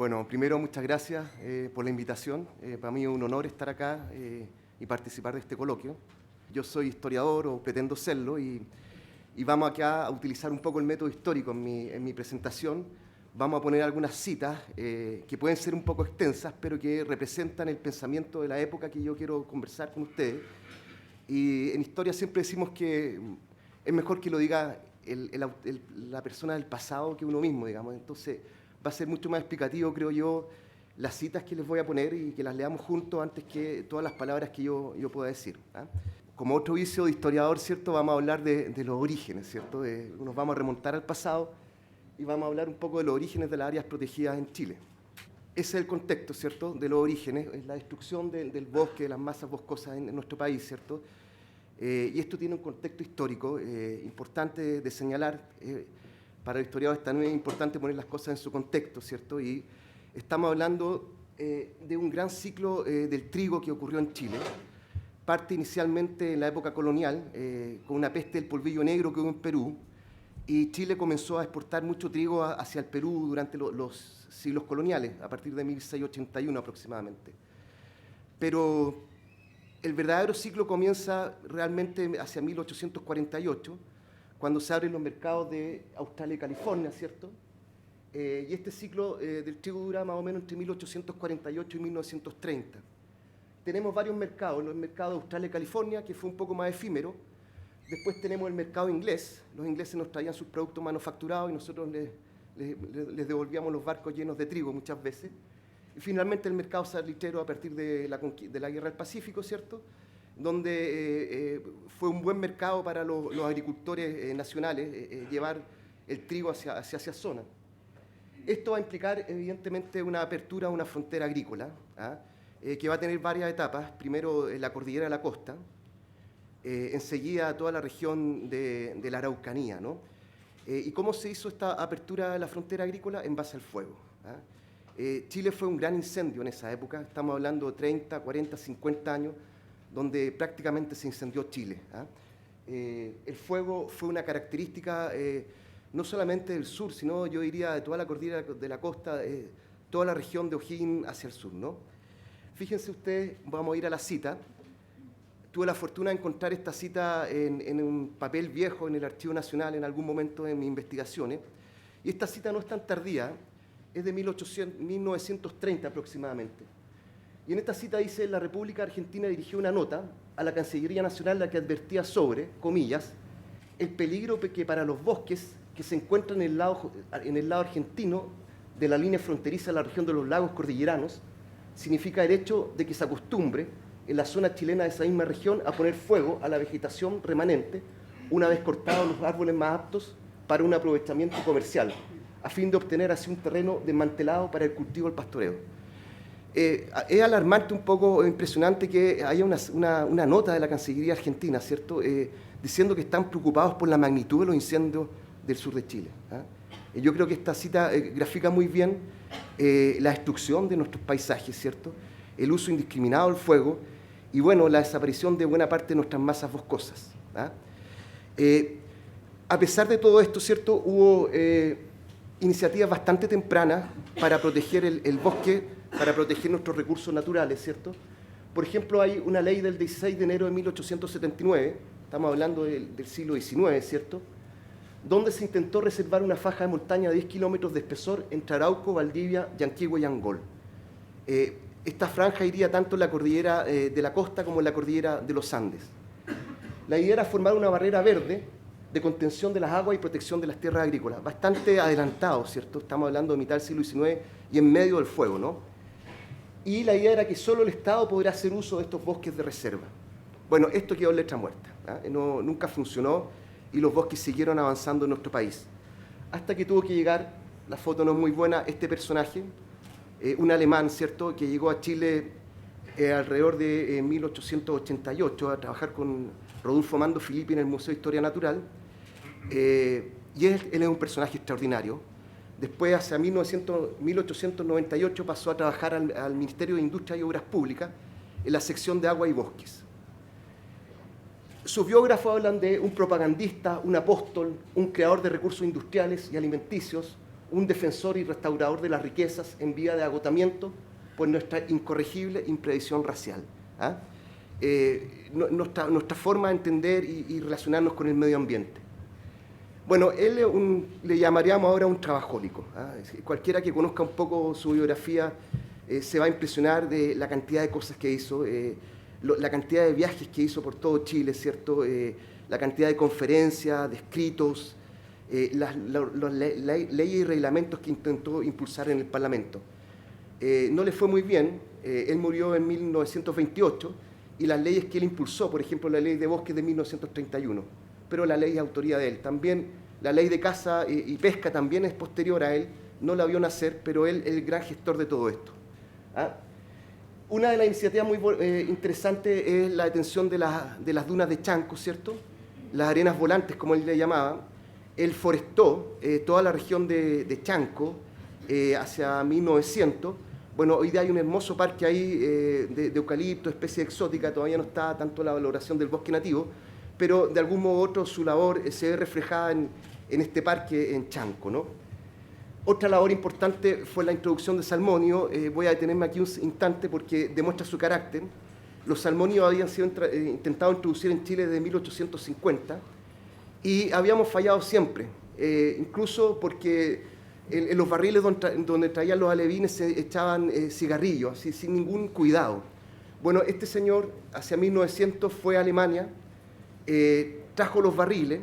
Bueno, primero muchas gracias por la invitación. Para mí es un honor estar acá y participar de este coloquio. Yo soy historiador o pretendo serlo y vamos acá a utilizar un poco el método histórico en mi presentación. Vamos a poner algunas citas que pueden ser un poco extensas, pero que representan el pensamiento de la época que yo quiero conversar con ustedes. Y en historia siempre decimos que es mejor que lo diga la persona del pasado que uno mismo, digamos. Entonces va a ser mucho más explicativo, creo yo, las citas que les voy a poner y que las leamos juntos antes que todas las palabras que yo pueda decir. Como otro vicio de historiador, ¿cierto? Vamos a hablar de los orígenes, ¿cierto? Nos vamos a remontar al pasado y vamos a hablar un poco de los orígenes de las áreas protegidas en Chile. Ese es el contexto, ¿cierto?, de los orígenes, es la destrucción del bosque, de las masas boscosas en nuestro país, ¿cierto? Y esto tiene un contexto histórico importante de señalar. Para los historiadores también es importante poner las cosas en su contexto, ¿cierto? Y estamos hablando de un gran ciclo del trigo que ocurrió en Chile. Parte inicialmente en la época colonial, con una peste del polvillo negro que hubo en Perú, y Chile comenzó a exportar mucho trigo hacia el Perú durante los siglos coloniales, a partir de 1681 aproximadamente. Pero el verdadero ciclo comienza realmente hacia 1848, cuando se abren los mercados de Australia y California, ¿cierto? Y este ciclo del trigo dura más o menos entre 1848 y 1930. Tenemos varios mercados, el mercado de Australia y California, que fue un poco más efímero. Después tenemos el mercado inglés. Los ingleses nos traían sus productos manufacturados y nosotros les devolvíamos los barcos llenos de trigo muchas veces. Y finalmente el mercado salitrero a partir de la Guerra del Pacífico, ¿cierto?, donde fue un buen mercado para los agricultores nacionales llevar el trigo hacia esa zona. Esto va a implicar, evidentemente, una apertura a una frontera agrícola, que va a tener varias etapas. Primero, la cordillera de la costa, enseguida toda la región de la Araucanía, ¿no? ¿Y cómo se hizo esta apertura de la frontera agrícola? En base al fuego. Chile fue un gran incendio en esa época, estamos hablando de 30, 40, 50 años, donde prácticamente se incendió Chile. El fuego fue una característica no solamente del sur, sino yo diría de toda la cordillera de la costa, toda la región de O'Higgins hacia el sur, ¿no? Fíjense ustedes, vamos a ir a la cita. Tuve la fortuna de encontrar esta cita en un papel viejo en el Archivo Nacional en algún momento de mis investigaciones. Y esta cita no es tan tardía, es de 1930 aproximadamente. Y en esta cita dice: la República Argentina dirigió una nota a la Cancillería Nacional, la que advertía sobre, comillas, el peligro que para los bosques que se encuentran en el lado argentino de la línea fronteriza de la región de los lagos cordilleranos significa el hecho de que se acostumbre en la zona chilena de esa misma región a poner fuego a la vegetación remanente una vez cortados los árboles más aptos para un aprovechamiento comercial, a fin de obtener así un terreno desmantelado para el cultivo del pastoreo. Es alarmante, un poco impresionante que haya una nota de la Cancillería Argentina, ¿cierto?, diciendo que están preocupados por la magnitud de los incendios del sur de Chile. Yo creo que esta cita grafica muy bien la destrucción de nuestros paisajes, ¿cierto?, el uso indiscriminado del fuego y, bueno, la desaparición de buena parte de nuestras masas boscosas. A pesar de todo esto, ¿cierto?, hubo iniciativas bastante tempranas para proteger el bosque, para proteger nuestros recursos naturales, ¿cierto? Por ejemplo, hay una ley del 16 de enero de 1879, estamos hablando del siglo XIX, ¿cierto?, donde se intentó reservar una faja de montaña de 10 kilómetros de espesor entre Arauco, Valdivia, Yanquihue y Angol. Esta franja iría tanto en la cordillera de la costa como en la cordillera de los Andes. La idea era formar una barrera verde de contención de las aguas y protección de las tierras agrícolas. Bastante adelantado, ¿cierto? Estamos hablando de mitad del siglo XIX y en medio del fuego, ¿no? Y la idea era que solo el Estado podría hacer uso de estos bosques de reserva. Bueno, esto quedó en letra muerta. Nunca funcionó y los bosques siguieron avanzando en nuestro país. Hasta que tuvo que llegar, la foto no es muy buena, este personaje, un alemán, ¿cierto?, que llegó a Chile alrededor de 1888 a trabajar con Rodolfo Mando Filippi en el Museo de Historia Natural, y él es un personaje extraordinario. Después, hacia 1898, pasó a trabajar al Ministerio de Industria y Obras Públicas en la sección de agua y bosques. Sus biógrafos hablan de un propagandista, un apóstol, un creador de recursos industriales y alimenticios, un defensor y restaurador de las riquezas en vía de agotamiento por nuestra incorregible imprevisión racial. ¿Ah? Nuestra forma de entender y relacionarnos con el medio ambiente. Bueno, él le llamaríamos ahora un trabajólico. ¿Ah? Cualquiera que conozca un poco su biografía se va a impresionar de la cantidad de cosas que hizo, la cantidad de viajes que hizo por todo Chile, ¿cierto? La cantidad de conferencias, de escritos, las leyes y reglamentos que intentó impulsar en el Parlamento. No le fue muy bien, él murió en 1928 y las leyes que él impulsó, por ejemplo, la ley de bosques de 1931, pero la ley es autoría de él. También la ley de caza y pesca también es posterior a él, no la vio nacer, pero él es el gran gestor de todo esto. ¿Ah? Una de las iniciativas muy interesantes es la detención de las dunas de Chanco, ¿cierto? Las arenas volantes, como él le llamaba. Él forestó toda la región de Chanco hacia 1900. Bueno, hoy día hay un hermoso parque ahí de eucalipto, especie exótica, todavía no está tanto la valoración del bosque nativo, pero de algún modo u otro su labor se ve reflejada en este parque en Chanco, ¿no? Otra labor importante fue la introducción de salmonio. Voy a detenerme aquí un instante porque demuestra su carácter. Los salmonios habían sido intentados introducir en Chile desde 1850 y habíamos fallado siempre, incluso porque en los barriles donde traían los alevines se echaban cigarrillos, así, sin ningún cuidado. Bueno, este señor hacia 1900 fue a Alemania, trajo los barriles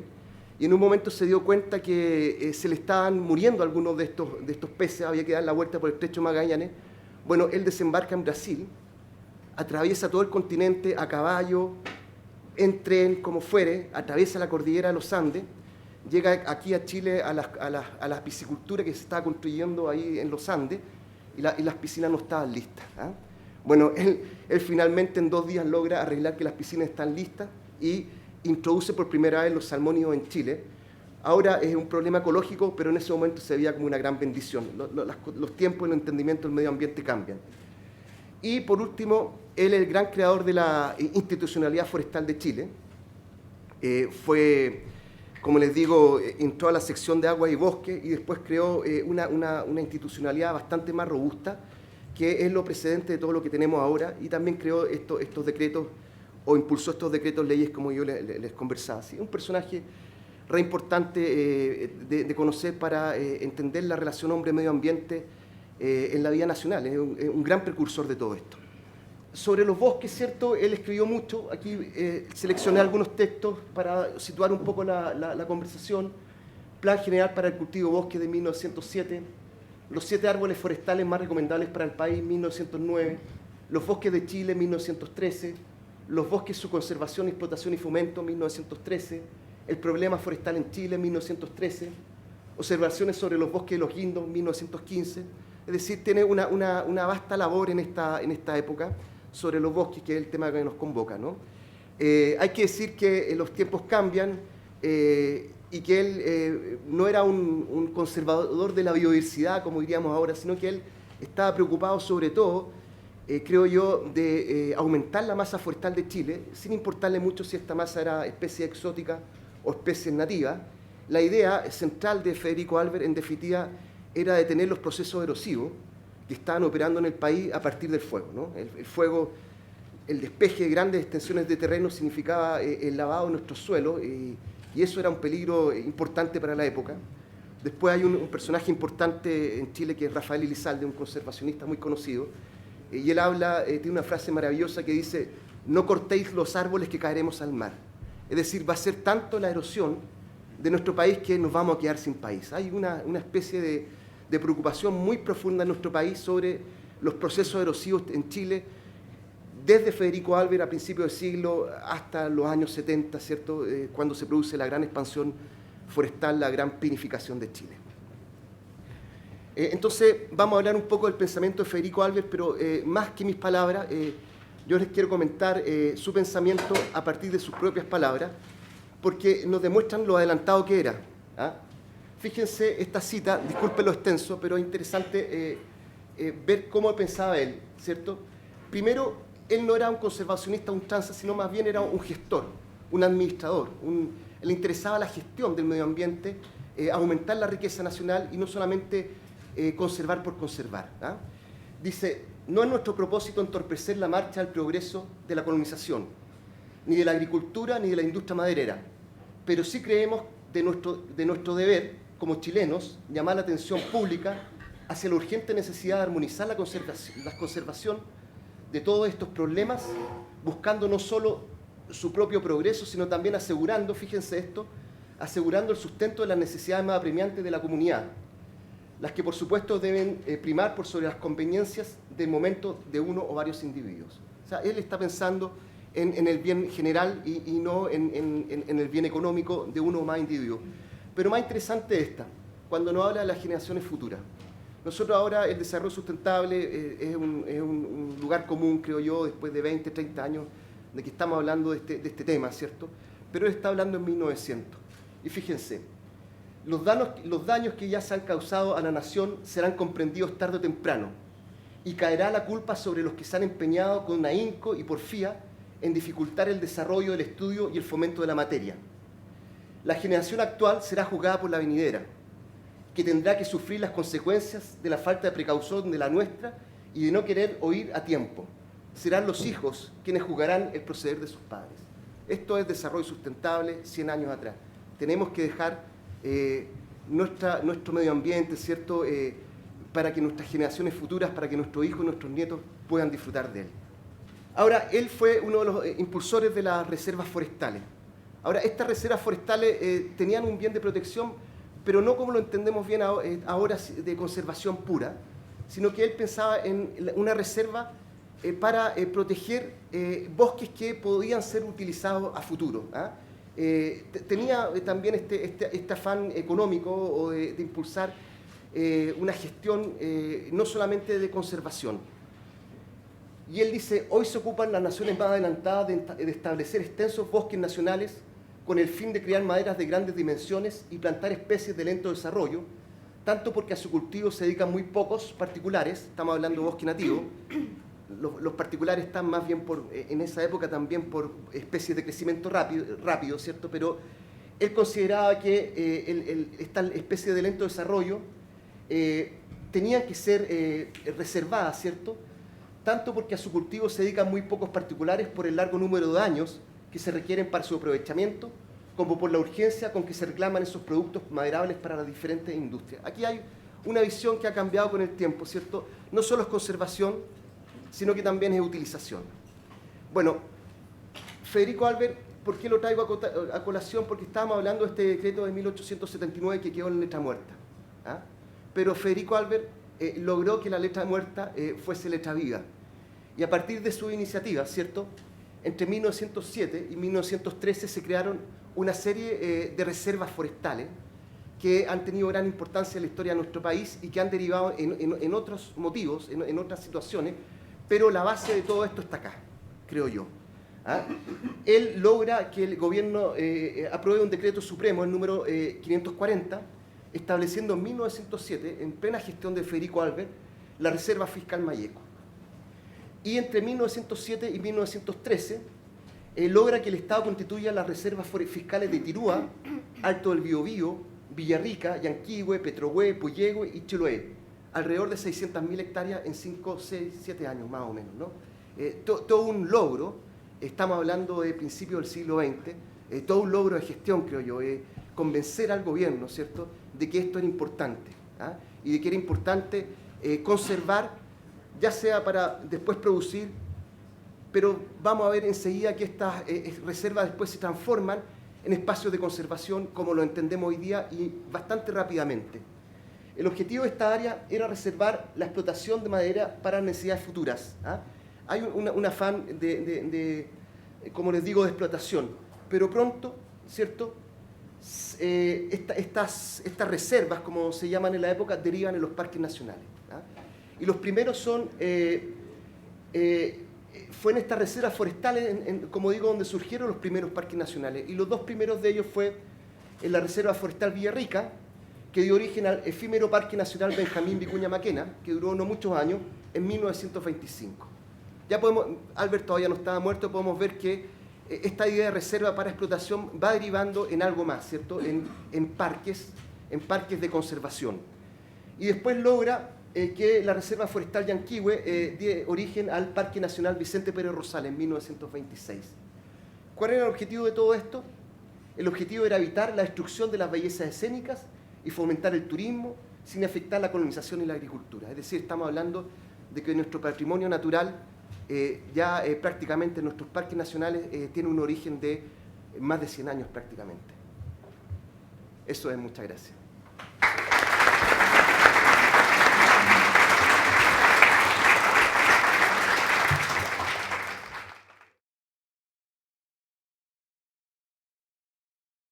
y en un momento se dio cuenta que se le estaban muriendo algunos de estos peces, había que dar la vuelta por el estrecho de Magallanes. Bueno, él desembarca en Brasil, atraviesa todo el continente a caballo, en tren, como fuere, atraviesa la cordillera de los Andes, llega aquí a Chile a la piscicultura que se estaba construyendo ahí en los Andes y las piscinas no estaban listas. ¿Ah? Bueno, él finalmente en 2 días logra arreglar que las piscinas están listas y introduce por primera vez los salmónidos en Chile. Ahora es un problema ecológico, pero en ese momento se veía como una gran bendición. Los tiempos y el entendimiento del medio ambiente cambian. Y por último, él es el gran creador de la institucionalidad forestal de Chile. Fue, como les digo, entró a la sección de agua y bosque y después creó una institucionalidad bastante más robusta, que es lo precedente de todo lo que tenemos ahora, y también creó estos decretos, o impulsó estos decretos leyes como yo les conversaba. ¿Sí? Un personaje re importante de conocer para entender la relación hombre-medio ambiente en la vida nacional. Es un gran precursor de todo esto. Sobre los bosques, ¿cierto? Él escribió mucho. Aquí seleccioné algunos textos para situar un poco la conversación. Plan General para el Cultivo de Bosque de 1907. Los 7 árboles forestales más recomendables para el país, 1909. Los bosques de Chile, 1913. Los bosques, su conservación, explotación y fomento, 1913. El problema forestal en Chile, 1913. Observaciones sobre los bosques de los guindos, 1915. Es decir, tiene una vasta labor en esta época sobre los bosques, que es el tema que nos convoca, ¿no? Hay que decir que los tiempos cambian y que él no era un conservador de la biodiversidad, como diríamos ahora, sino que él estaba preocupado sobre todo, creo yo, de aumentar la masa forestal de Chile, sin importarle mucho si esta masa era especie exótica o especies nativas. La idea central de Federico Albert, en definitiva, era detener los procesos erosivos que estaban operando en el país a partir del fuego, ¿no? El fuego, el despeje de grandes extensiones de terreno significaba el lavado de nuestros suelos y eso era un peligro importante para la época. Después hay un personaje importante en Chile que es Rafael Elizalde, un conservacionista muy conocido, y él habla, tiene una frase maravillosa que dice: no cortéis los árboles que caeremos al mar. Es decir, va a ser tanto la erosión de nuestro país que nos vamos a quedar sin país. Hay una especie de preocupación muy profunda en nuestro país sobre los procesos erosivos en Chile, desde Federico Albert a principios del siglo hasta los años 70, ¿cierto? Cuando se produce la gran expansión forestal, la gran pinificación de Chile. Entonces, vamos a hablar un poco del pensamiento de Federico Albert, pero más que mis palabras, yo les quiero comentar su pensamiento a partir de sus propias palabras, porque nos demuestran lo adelantado que era. ¿Ah? Fíjense esta cita, disculpen lo extenso, pero es interesante ver cómo pensaba él, ¿cierto? Primero, él no era un conservacionista, un ultranza, sino más bien era un gestor, un administrador. Le interesaba la gestión del medio ambiente aumentar la riqueza nacional y no solamente conservar por conservar. Dice, no es nuestro propósito entorpecer la marcha al progreso de la colonización, ni de la agricultura, ni de la industria maderera, pero sí creemos de nuestro deber, como chilenos, llamar la atención pública hacia la urgente necesidad de armonizar la conservación de todos estos problemas, buscando no solo su propio progreso, sino también asegurando, fíjense esto, asegurando el sustento de las necesidades más apremiantes de la comunidad, las que por supuesto deben primar por sobre las conveniencias del momento de uno o varios individuos. O sea, él está pensando en el bien general y no en el bien económico de uno o más individuos. Pero más interesante esta, cuando nos habla de las generaciones futuras. Nosotros ahora el desarrollo sustentable es un lugar común, creo yo, después de 20, 30 años de que estamos hablando de este tema, ¿cierto? Pero él está hablando en 1900. Y fíjense, los daños que ya se han causado a la nación serán comprendidos tarde o temprano y caerá la culpa sobre los que se han empeñado con ahínco y porfía en dificultar el desarrollo del estudio y el fomento de la materia. La generación actual será juzgada por la venidera, que tendrá que sufrir las consecuencias de la falta de precaución de la nuestra y de no querer oír a tiempo. Serán los hijos quienes juzgarán el proceder de sus padres. Esto es desarrollo sustentable 100 años atrás. Tenemos que dejar nuestro medio ambiente, ¿cierto?, para que nuestras generaciones futuras, para que nuestros hijos y nuestros nietos puedan disfrutar de él. Ahora, él fue uno de los impulsores de las reservas forestales. Ahora, estas reservas forestales tenían un bien de protección, pero no como lo entendemos bien ahora de conservación pura, sino que él pensaba en una reserva para proteger bosques que podían ser utilizados a futuro. Tenía también este afán económico o de impulsar una gestión no solamente de conservación. Y él dice, hoy se ocupan las naciones más adelantadas de establecer extensos bosques nacionales con el fin de criar maderas de grandes dimensiones y plantar especies de lento desarrollo, tanto porque a su cultivo se dedican muy pocos particulares, estamos hablando de bosque nativo, los particulares están más bien en esa época también por especies de crecimiento rápido, ¿cierto? Pero él consideraba que esta especie de lento desarrollo tenían que ser reservadas, ¿cierto? Tanto porque a su cultivo se dedican muy pocos particulares por el largo número de años que se requieren para su aprovechamiento, como por la urgencia con que se reclaman esos productos maderables para las diferentes industrias. Aquí hay una visión que ha cambiado con el tiempo, ¿cierto? No solo es conservación, sino que también es utilización. Bueno, Federico Albert, ¿por qué lo traigo a colación? Porque estábamos hablando de este decreto de 1879 que quedó en letra muerta. Pero Federico Albert logró que la letra muerta fuese letra viva. Y a partir de su iniciativa, ¿cierto?, entre 1907 y 1913 se crearon una serie de reservas forestales que han tenido gran importancia en la historia de nuestro país y que han derivado en otros motivos, en otras situaciones, pero la base de todo esto está acá, creo yo. Él logra que el gobierno apruebe un decreto supremo, el número 540, estableciendo en 1907, en plena gestión de Federico Albert, la Reserva Fiscal Mayeco. Y entre 1907 y 1913 logra que el Estado constituya las reservas fiscales de Tirúa, Alto del Biobío, Villarrica, Yanquihue, Petrohue, Puyehue y Chiloé, alrededor de 600.000 hectáreas en 5, 6, 7 años más o menos, ¿no? Todo un logro, estamos hablando de principios del siglo XX, todo un logro de gestión, creo yo, convencer al gobierno, ¿cierto?, de que esto era importante, y de que era importante conservar, ya sea para después producir, pero vamos a ver enseguida que estas reservas después se transforman en espacios de conservación como lo entendemos hoy día y bastante rápidamente. El objetivo de esta área era reservar la explotación de madera para necesidades futuras. Hay un afán como les digo, de explotación, pero pronto, ¿cierto?, estas reservas, como se llaman en la época, derivan en los parques nacionales. Y los primeros son, fue en estas reservas forestales, como digo, donde surgieron los primeros parques nacionales. Y los dos primeros de ellos fue en la Reserva Forestal Villarrica, que dio origen al efímero Parque Nacional Benjamín Vicuña Maquena, que duró no muchos años, en 1925. Ya podemos, Albert todavía no estaba muerto, podemos ver que esta idea de reserva para explotación va derivando en algo más, ¿cierto? En parques en parques de conservación. Y después logra que la Reserva Forestal Yanquihue dé origen al Parque Nacional Vicente Pérez Rosales en 1926. ¿Cuál era el objetivo de todo esto? El objetivo era evitar la destrucción de las bellezas escénicas y fomentar el turismo sin afectar la colonización y la agricultura. Es decir, estamos hablando de que nuestro patrimonio natural prácticamente nuestros parques nacionales tiene un origen de más de 100 años prácticamente. Eso es, muchas gracias.